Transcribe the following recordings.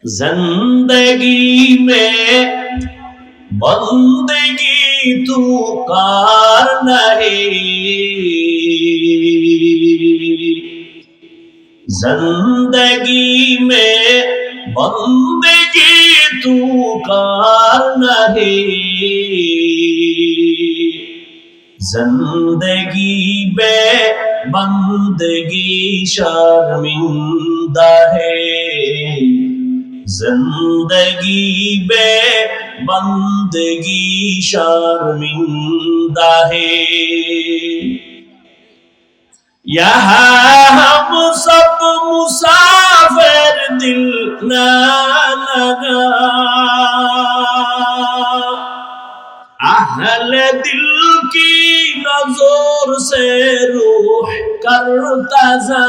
जिंदगी में बंदगी तू कार नहीं, जिंदगी में बंदगी तू कार नहीं, जिंदगी में बंदगी शर्मिंदा है, जिंदगी में बंदगी शर्मिंदा है। यहाँ हम सब मुसाफिर दिल न लगा, अहले दिल की नजर से रूह करता जा।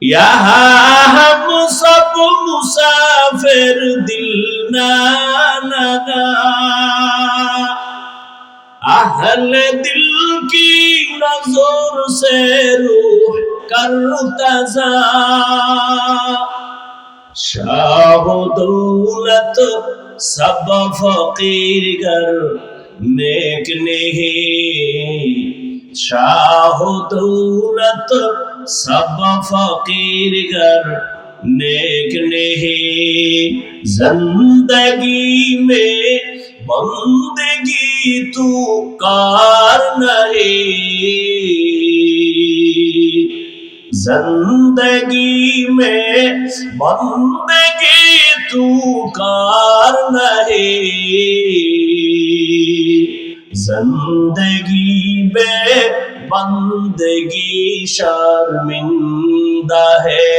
यहाँ हम सब मुसाफिर दिल न लगा, अहले दिल की नजर से रूह करता जा। शाह दौलत सब फकीर गर नेक नहीं, शाह दौलत सब फकीर गर नेक नहीं, जिंदगी में बंदगी तू कार नहीं, जिंदगी में बंदगी तू कार नहीं, जिंदगी में बंदगी शर्मिंदा है,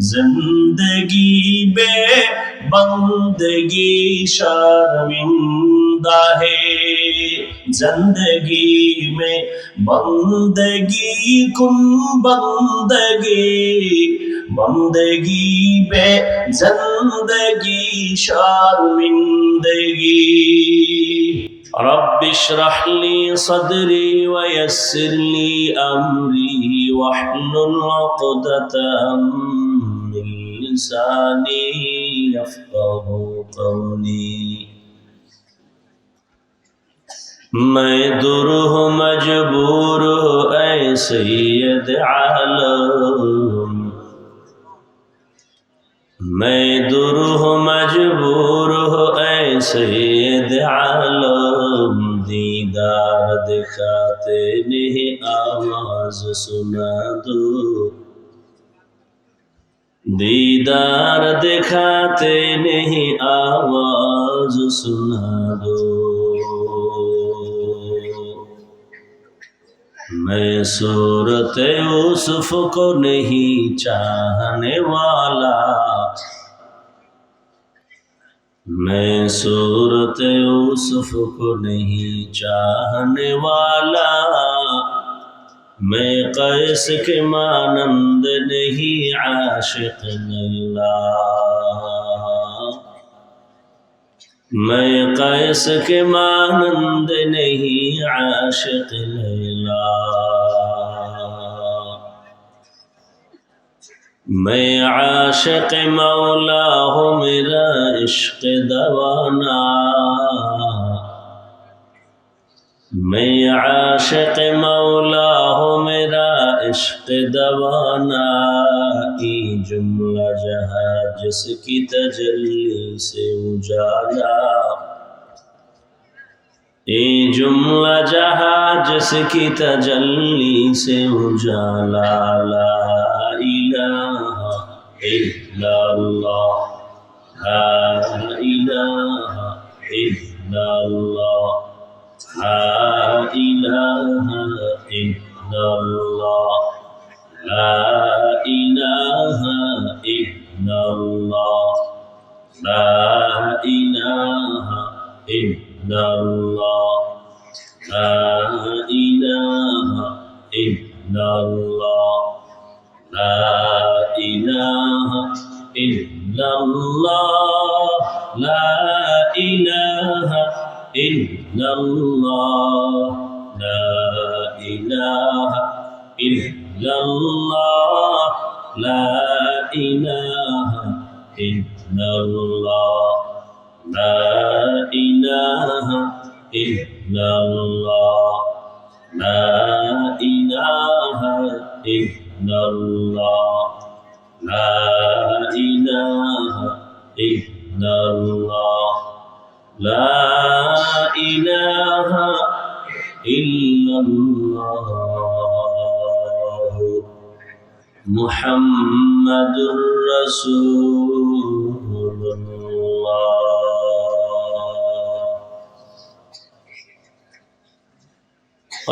जिंदगी में बंदगी शर्मिंदा है, जिंदगी में बंदगी कुन बंदगी, बंदगी पे जिंदगी शर्मिंदगी। रब्बि इश्रह ली सदरी व यस्सिर ली अमरी वहलुल उक़दतम मिन लिसानी यफ़क़हू क़ौली। मैं दुरूह मजबूर ऐ सैयद आलम, मैं दुरूह मजबूर ऐ सैयद आलम, दीदार दिखाते नहीं आवाज सुना दो, दीदार दिखाते नहीं आवाज सुना दो। मैं सूरत यूसुफ को नहीं चाहने वाला, मैं सूरत यूसुफ को नहीं चाहने वाला, मैं कैस के मानंद नहीं आशिक नल्ला, मैं कैस के मानंद नहीं आशिक लैला, मैं आशिक मौला हूँ मेरा इश्क दवाना, मैं आशिक मौला हूँ मेरा इश्क दवाना, ई जुमला जहाँ जिसकी तजल्ली से उजाला, ये जुमला जहाँ जिसकी तजल्ली से उजाला। ला इलाहा इल्लल्लाह, ला इलाहा इल्लल्लाह, ला इलाहा इल्लल्लाह, ला इलाहा इल्लल्लाह, ला इलाहा इल्लल्लाह, ला इलाहा इल्लल्लाह, ला इलाहा इल्लल्लाह, ला इलाहा इल्लल्लाह, ला इलाहा इल्लल्लाह। ইল্লাল্লাহ লা ইলাহা ইল্লাল্লাহ লা ইলাহা ইল্লাল্লাহ লা ইলাহা ইল্লাল্লাহ লা ইলাহা ইল্লাল্লাহ লা ইলাহা ইল্লাল্লাহ মুহাম্মাদুর রাসূলুল্লাহ।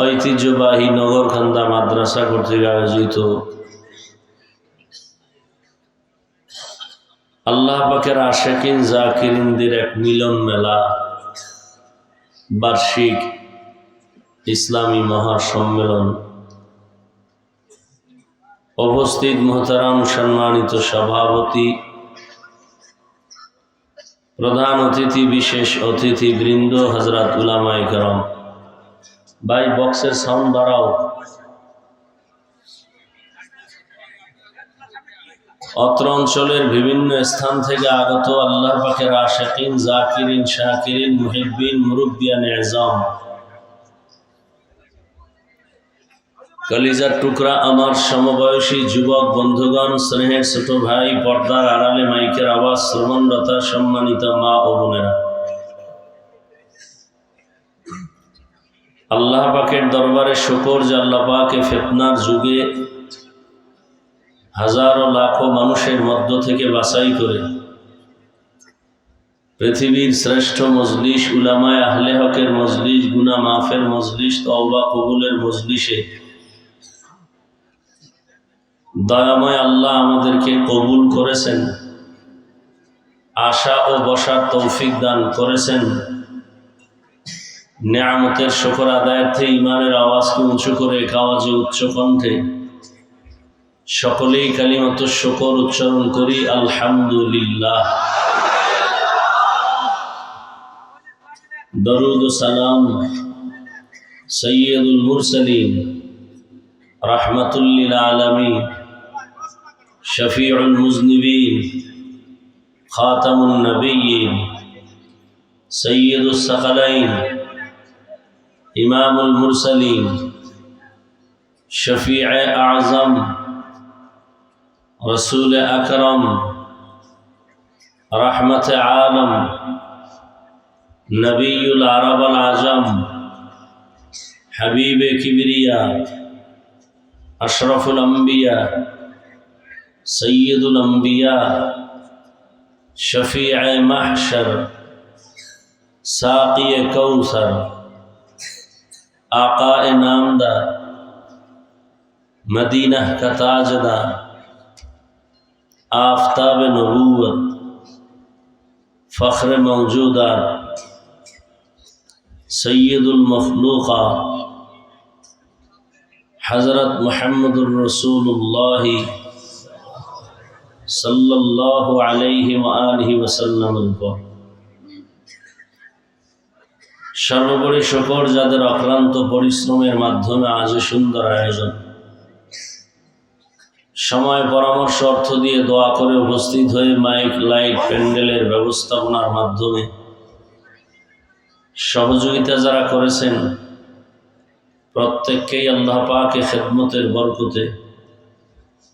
ঐতিহ্যবাহী নগরকান্দা মাদ্রাসা কর্তৃক আয়োজিত আল্লাহ পাকের আশিকিন জাকিরিনদের এক মিলন মেলা, বার্ষিক ইসলামী মহাসম্মেলন। উপস্থিত মোহতারাম সম্মানিত সভাপতি, প্রধান অতিথি, বিশেষ অতিথি বৃন্দ, হযরত উলামায়ে কেরাম। ভাই বক্সের সাউন্ড বাড়াও। অত্র অঞ্চলের বিভিন্ন স্থান থেকে আগত আল্লাহ পাকের আশিকিন জাকিরিন শাকিরিন মুহিব্বিন মুরব্বিয়ান এজাম, কলিজার টুকরা আমার সমবয়সী যুবক বন্ধুগণ, স্নেহের ছোট ভাই, পর্দার আড়ালে মাইকের আওয়াজ শ্রবণরতা সম্মানিত মা ও বোনেরা, আল্লাহ পাকের দরবারে শুকর যে আল্লাহ পাকে ফিতনার যুগে হাজারো লাখো মানুষের মধ্য থেকে বাছাই করে পৃথিবীর শ্রেষ্ঠ মজলিস, উলামায়ে আহলে হকের মজলিস, গুনাহ মাফের মজলিস, তওবা কবুলের মজলিসে দয়াময় আল্লাহ আমাদেরকে কবুল করেছেন, আশা ও বসার তৌফিক দান করেছেন। নেয়ামতের শুকর আদায়ার্থে ইমানের আওয়াজকে উঁচু করে এক আওয়াজে উচ্চ কণ্ঠে সকলেই কালিমাতুশ শুকর উচ্চারণ করি, আলহামদুলিল্লাহ। দরুদ ও সালাম সাইয়্যিদুল মুরসালিন রাহমাতুল লিল আলামিন শফিউল মুজনিবিন খাতামুন নবিয়্যিন সাইয়্যিদুস সাকালাইন ইমামুল মুরসালিন শফিয়ে আযম রসুল আকরম রহমত আলম নবীউল আরব আল আজম হাবিব কিবরিয়া अशरफुल अंबिया सय्यदुल अंबिया शफीअ महशर साक़ी कौसर आक़ाए नामदार मदीना का ताजदार आफ़ताब नबूवत फ़ख्र मौजूदात सय्यदुल मखलूक़ात हज़रत मुहम्मदुर रसूलुल्लाह सल्लल्लाहु अलैहि व आलिहि वसल्लम। সর্বোপরি শুকর যাদের অক্লান্ত পরিশ্রমের মাধ্যমে আজ সুন্দর আয়োজন, সময় পরামর্শ অর্থ দিয়ে দোয়া করে উপস্থিত হয়ে মাইক লাইট প্যান্ডেলের ব্যবস্থাপনার মাধ্যমে সহযোগিতা যারা করেছেন, প্রত্যেককেই আল্লাহ পাকে খেদমতের বরকতে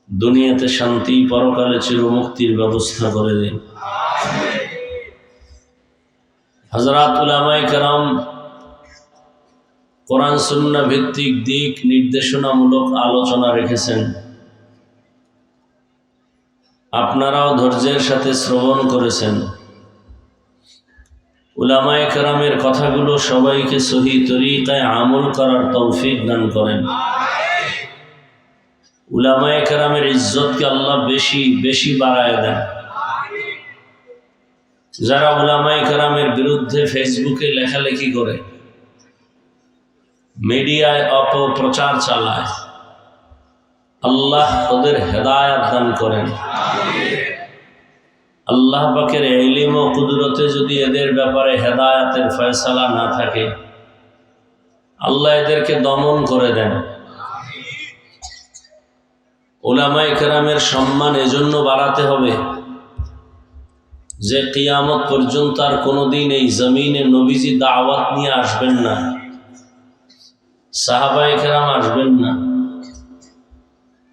দুনিয়াতে শান্তি, পরকালে চিরমুক্তির ব্যবস্থা করে দিন। হযরত উলামায়ে কেরাম কোরআন সুন্নাহ ভিত্তিক দিক নির্দেশনামূলক আলোচনা রেখেছেন, আপনারাও ধৈর্যের সাথে শ্রবণ করেছেন। উলামায়ে কেরামের কথাগুলো সবাইকে সহি তরিকায় আমল করার তৌফিক দান করেন। উলামায়ে কেরামের ইজ্জতকে আল্লাহ বেশি বেশি বাড়ায় দেন। যারা উলামায়ে কেরামের বিরুদ্ধে ফেসবুকে লেখালেখি করে, মিডিয়ায় অপপ্রচার চালায়, আল্লাহ ওদের হেদায়েত দান করেন। আল্লাহ পাকের ইলম ও কুদরতে যদি এদের ব্যাপারে হেদায়েতের ফয়সালা না থাকে, আল্লাহ এদেরকে দমন করে দেন। উলামায়ে কেরামের সম্মান এজন্য বাড়াতে হবে যে কিয়ামত পর্যন্ত আর কোনোদিন এই জমিনে নবীজি দাওয়াত নিয়ে আসবেন না, সাহাবায়ে কেরাম আসবেন না,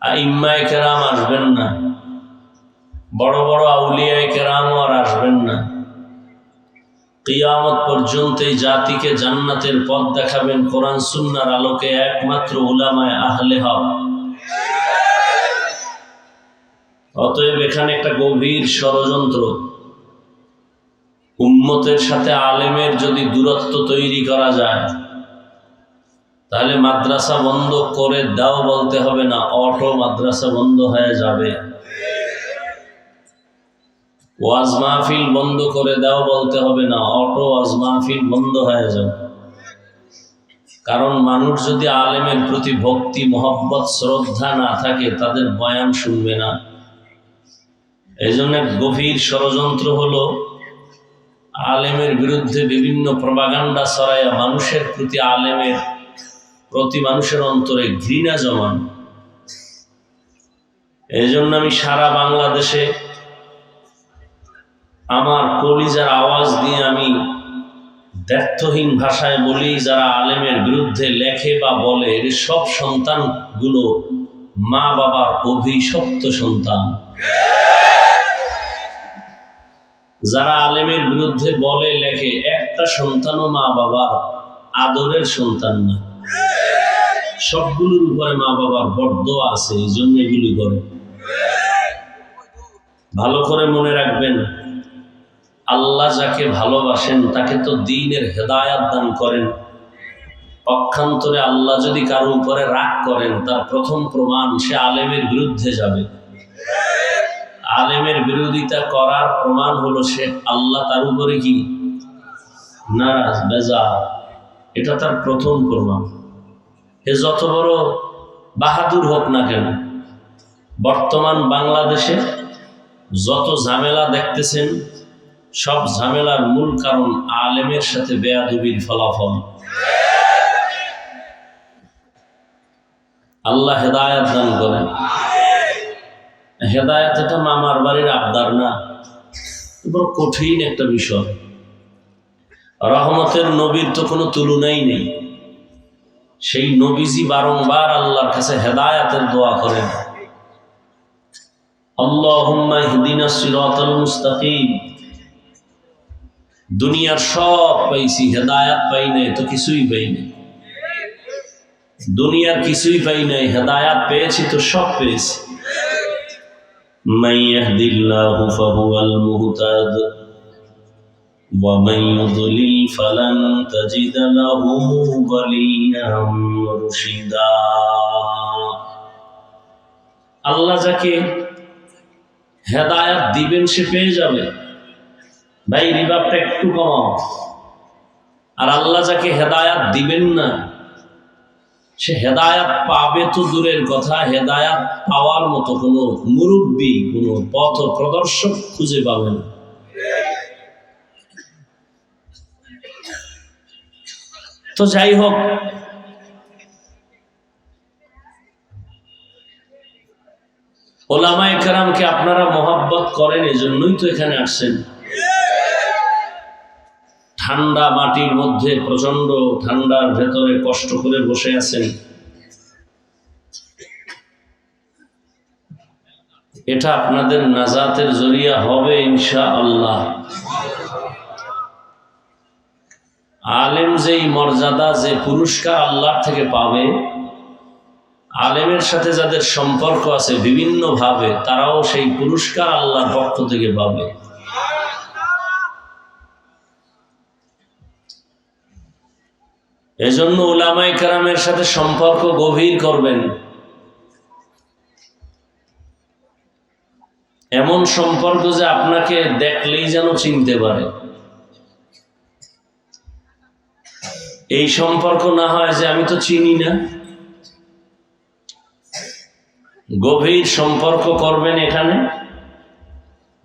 আইম্মায়ে কেরাম আসবেন না, বড় বড় আউলিয়ায়ে কেরামও আর আসবেন না। কিয়ামত পর্যন্ত এই জাতিকে জান্নাতের পথ দেখাবেন কোরআন সুন্নাহর আলোকে একমাত্র উলামায়ে আহলে হক। অতএব এখানে একটা গভীর ষড়যন্ত্র। উম্মতের সাথে আলেমের যদি দূরত্ব তৈরি করা যায়, তাহলে মাদ্রাসা বন্ধ করে দাও বলতে হবে না, অটো মাদ্রাসা বন্ধ হয়ে যাবে। ওয়াজ মাহফিল বন্ধ করে দাও বলতে হবে না, অটো ওয়াজ মাহফিল বন্ধ হয়ে যাবে। কারণ মানুষ যদি আলেমের প্রতি ভক্তি, মহব্বত, শ্রদ্ধা না থাকে, তাদের বয়ান শুনবে না। এই জন্য গভীর ষড়যন্ত্র হলো আলেমের বিরুদ্ধে বিভিন্ন প্রপাগান্ডা ছড়াইয়া মানুষের প্রতি, আলেমের প্রতি মানুষের অন্তরে ঘৃণা জমান। এই জন্য আমি সারা বাংলাদেশে আমার কলিজার আওয়াজ দিয়ে আমি দ্ব্যর্থহীন ভাষায় বলি, যারা আলেমের বিরুদ্ধে লেখে বা বলে, এর সব সন্তানগুলো মা বাবার অভিশপ্ত সন্তান। যারা আলেমের বিরুদ্ধে বলে লেখে, একটা সন্তানও মা বাবার আদরের সন্তান না। সবগুলোর উপরে মা বাবার বরদোয়া আছে, এই জন্য এগুলি করে। ভালো করে মনে রাখবেন, আল্লাহ যাকে ভালোবাসেন তাকে তো দ্বীনের হেদায়াত দান করেন। পক্ষান্তরে আল্লাহ যদি কারো উপরে রাগ করেন, তার প্রথম প্রমাণ সে আলেমের বিরুদ্ধে যাবে। আলেমের বিরোধিতা করার প্রমাণ হলো সে আল্লাহ তার উপরে কি নারাজ, বেজার। এটা তার প্রথম প্রমাণ। এ যত বড় বাহাদুর হোক না কেন, বর্তমান বাংলাদেশে যত ঝামেলা দেখতেছেন, সব ঝামেলার মূল কারণ আলেমের সাথে বেয়াদবির ফলাফল। আল্লাহ হেদায়াত দান করেন। হেদায়াত এটা মামার বাড়ির আবদার না, বড় কঠিন একটা বিষয়। রহমতের নবীর তো কোনো তুলনাই নেই। সেই নবীজি বারংবার আল্লাহর কাছে হেদায়াতের দোয়া করেন, আল্লাহুম্মা ইহদিনাস সিরাতাল মুস্তাকিম। দুনিয়ার সব পাইছি, হেদায়াত পাই নাই তো কিছুই পাই নাই। দুনিয়ার কিছুই পাই নাই, হেদায়াত পেয়েছি তো সব পেয়েছি। মান ইয়াহদিল্লাহু ফাহুয়াল মুহতাদ ওয়া মান ইউদ্লিল ফালান তাজিদ লাহু ওয়ালিয়্যান মুরশিদা। আল্লাহ যাকে হেদায়াত দিবেন সে পেয়ে যাবে। ভাই রিভাবটা একটু কমাও। আর আল্লাহ যাকে হেদায়াত দিবেন না, সে হেদায়াত পাবে তো দূরের কথা, হেদায়াত পাওয়ার মতো কোনো মুরব্বী, কোনো পথ প্রদর্শক খুঁজে পাবে না। তো যাই হোক, ওলামায়ে কেরামকে আপনারা মহব্বত করেন, এজন্যই তো এখানে আসছেন। ঠান্ডা মাটির মধ্যে, প্রচন্ড ঠান্ডার ভেতরে কষ্ট করে বসে আছেন। এটা আপনাদের নাজাতের জরিয়া হবে ইনশাআল্লাহ। আলেম যেই মর্যাদা, যে পুরস্কার আল্লাহর থেকে পাবে, আলেমের সাথে যাদের সম্পর্ক আছে বিভিন্ন ভাবে, তারাও সেই পুরস্কার আল্লাহর পক্ষ থেকে পাবে। এজন্য উলামায়ে কেরামের সাথে সম্পর্ক গভীর করবেন। এমন সম্পর্ক যে আপনাকে দেখলেই যেন চিনতে পারে। এই সম্পর্ক না হয় যে আমি তো চিনি না। গভীর সম্পর্ক করবেন, এখানে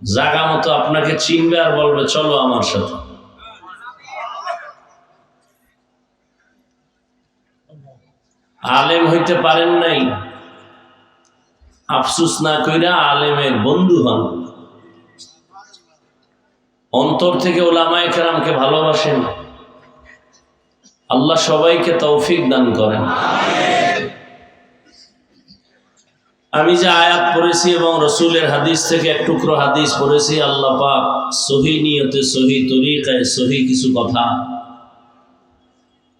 জায়গা মতো আপনাকে চিনবে আর বলবে চলো আমার সাথে। আলেম হইতে পারেন নাই, আফসুস না কইরা আলেমের বন্ধু হন, অন্তর থেকে উলামায়ে কেরামকে ভালোবাসেন। আল্লাহ সবাইকে তৌফিক দান করেন। আমি যে আয়াত পড়েছি এবং রসুলের হাদিস থেকে এক টুকরো হাদিস পড়েছি, আল্লাহ পাক সহি নিয়তে, সহি তরিকায়, সহি কিছু কথা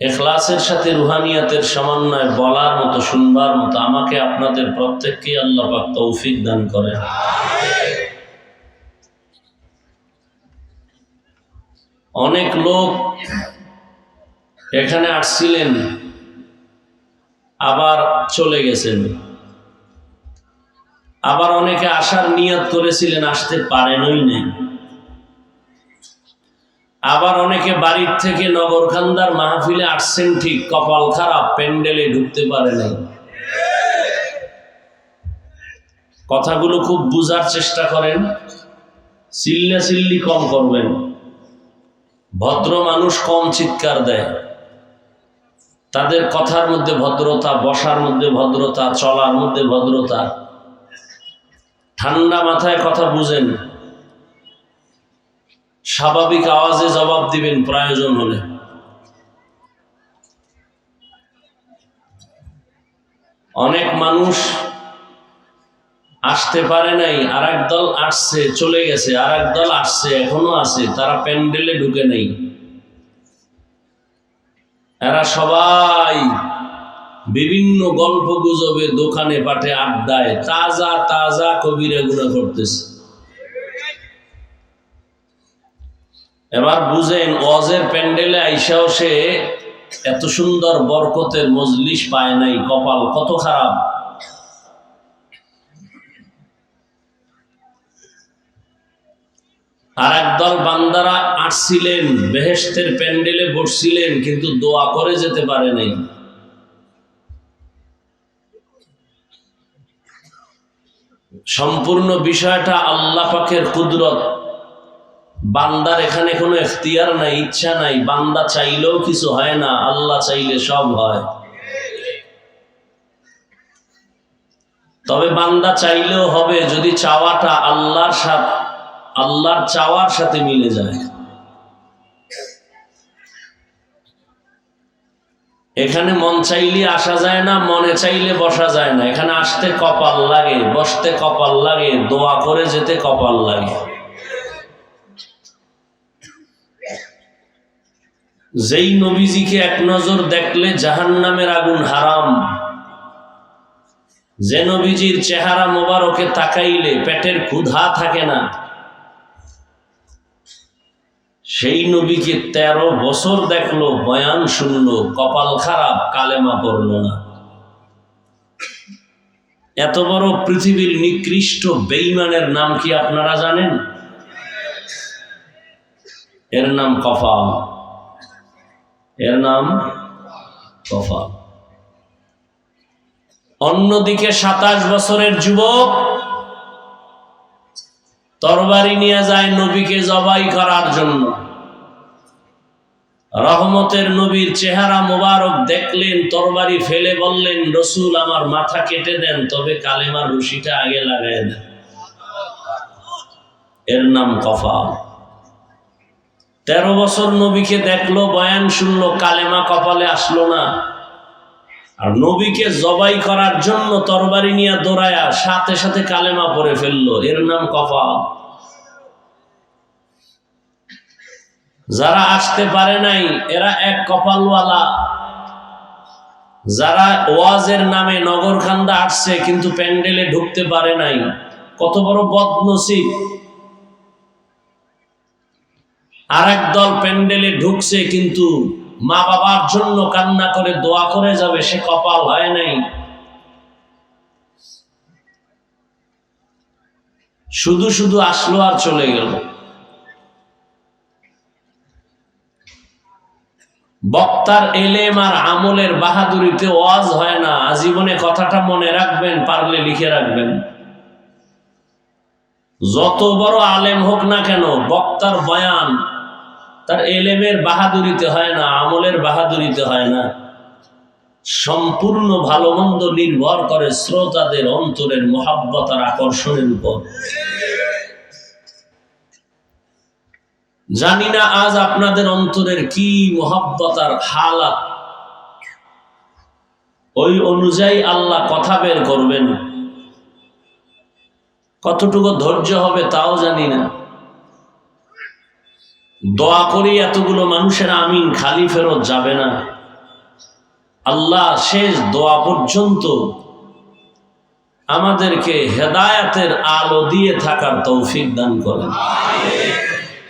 ইখলাসের সাথে রুহানিয়াতের সমন্বয় বলার মতো, শুনবার মতো আমাকে আপনাদের প্রত্যেককে আল্লাহ পাক তৌফিক দান করেন। অনেক লোক এখানে আসছিলেন, আবার চলে গেছেন। আবার অনেকে আসার নিয়ত করেছিলেন, আসতে পারেনই নাই। আবার অনেকে বাড়ির থেকে নগরখান্দার মাহফিলে আসছেন ঠিক, কপাল খারাপ, প্যান্ডেলে ঢুকতে পারে নাই। কথাগুলো খুব বুঝার চেষ্টা করেন, চিল্লাচিল্লি কম করবেন। ভদ্র মানুষ কম চিৎকার দেয়, তাদের কথার মধ্যে ভদ্রতা, বসার মধ্যে ভদ্রতা, চলার মধ্যে ভদ্রতা। ঠান্ডা মাথায় কথা বুঝেন, স্বাভাবিক আওয়াজে জবাব দিবেন প্রয়োজন হলে। অনেক মানুষ আসতে পারে নাই, আর এক দল আসছে চলে গেছে, আর এক দল আসছে এখনো আছে, তারা প্যান্ডেলে ঢুকে নেই। এরা সবাই বিভিন্ন গল্প গুজবে, দোকানে পাটে, আড্ডায় তাজা তাজা কবিরা গুনাহ করতেছে। এবার বুঝেন, ওয়াজের প্যান্ডেলে আইসাও সে এত সুন্দর বরকতের মজলিস পায় নাই, কপাল কত খারাপ। আর একদল বান্দারা আসছিলেন, বেহেশতের প্যান্ডেলে বসছিলেন, কিন্তু দোয়া করে যেতে পারে নাই। সম্পূর্ণ বিষয়টা আল্লাহ পাকের কুদরত। বান্দার এখানে কোনো এখতিয়ার নাই, ইচ্ছা নাই। বান্দা চাইলেও কিছু হয় না, আল্লাহ চাইলে সব হয়। তবে বান্দা চাইলেও হবে যদি চাওয়াটা আল্লাহর চাওয়ার সাথে মিলে যায়। এখানে মন চাইলে আসা যায় না, মনে চাইলে বসা যায় না। এখানে আসতে কপাল লাগে, বসতে কপাল লাগে, দোয়া করে যেতে কপাল লাগে। যেই নবীজিকে এক নজর দেখলে জাহান্নামের আগুন হারাম, যে নবীজির চেহারা মোবারকে তাকাইলে পেটের ক্ষুধা থাকে না, সেই নবীকে 13 বছর দেখলো, বয়ান শুনলো, কপাল খারাপ, কালেমা পড়লো না। এত বড় পৃথিবীর নিকৃষ্ট বেঈমানের নাম কি আপনারা জানেন? এর নাম কফাল। এর নাম কফাল। অন্যদিকে 27 বছরের যুবক তরবারি নিয়ে যায় নবীকে জবাই করার জন্য। রহমতের নবীর চেহারা মোবারক দেখলেন, তরবারি ফেলে বললেন, রসুল আমার মাথা কেটে দেন, তবে কালেমার রশিটা আগে লাগাই দেন। এর নাম কফাল। 13 বছর নবীকে দেখলো, বয়ান শুনলো, কালেমা কপালে আসলো না। আর নবীকে জবাই করার জন্য তরবারি নিয়ে দৌড়ায়া সাথে সাথে কালেমা পড়ে ফেললো। এর নাম কফাল। যারা আসতে পারে নাই এরা এক কপালওয়ালা। যারা ওয়াজের নামে নগরখান্দা আসছে কিন্তু প্যান্ডেলে ঢুকতে পারে নাই, কত বড় বদনসিব। আর এক দল প্যান্ডেলে ঢুকছে কিন্তু মা বাবার জন্য কান্না করে দোয়া করে যাবে, সে কপাল হয় নাই। শুধু শুধু আসলো আর চলে গেল। বক্তার এলেম আর আমলের বাহাদুরিতে ওয়াজ হয় না। আজীবনে কথাটা মনে রাখবেন, পারলে লিখে রাখবেন। যত বড় আলেম হোক না কেন, বক্তার বয়ান তার এলেমের বাহাদুরিতে হয় না, আমলের বাহাদুরিতে হয় না। সম্পূর্ণ ভালো মন্দ নির্ভর করে শ্রোতাদের অন্তরের মহাব্বত আর আকর্ষণের উপর। জানি না আজ আপনাদের অন্তরের কি মহাব্বত আর হালাত, ওই অনুযায়ী আল্লাহ কথা বের করবেন। কতটুকু ধৈর্য হবে তাও জানি না। দোয়া করি এতগুলো মানুষের আমিন খালি ফেরত যাবে না। আল্লাহ শেষ দোয়া পর্যন্ত আমাদেরকে হেদায়েতের আলো দিয়ে থাকার তৌফিক দান করেন।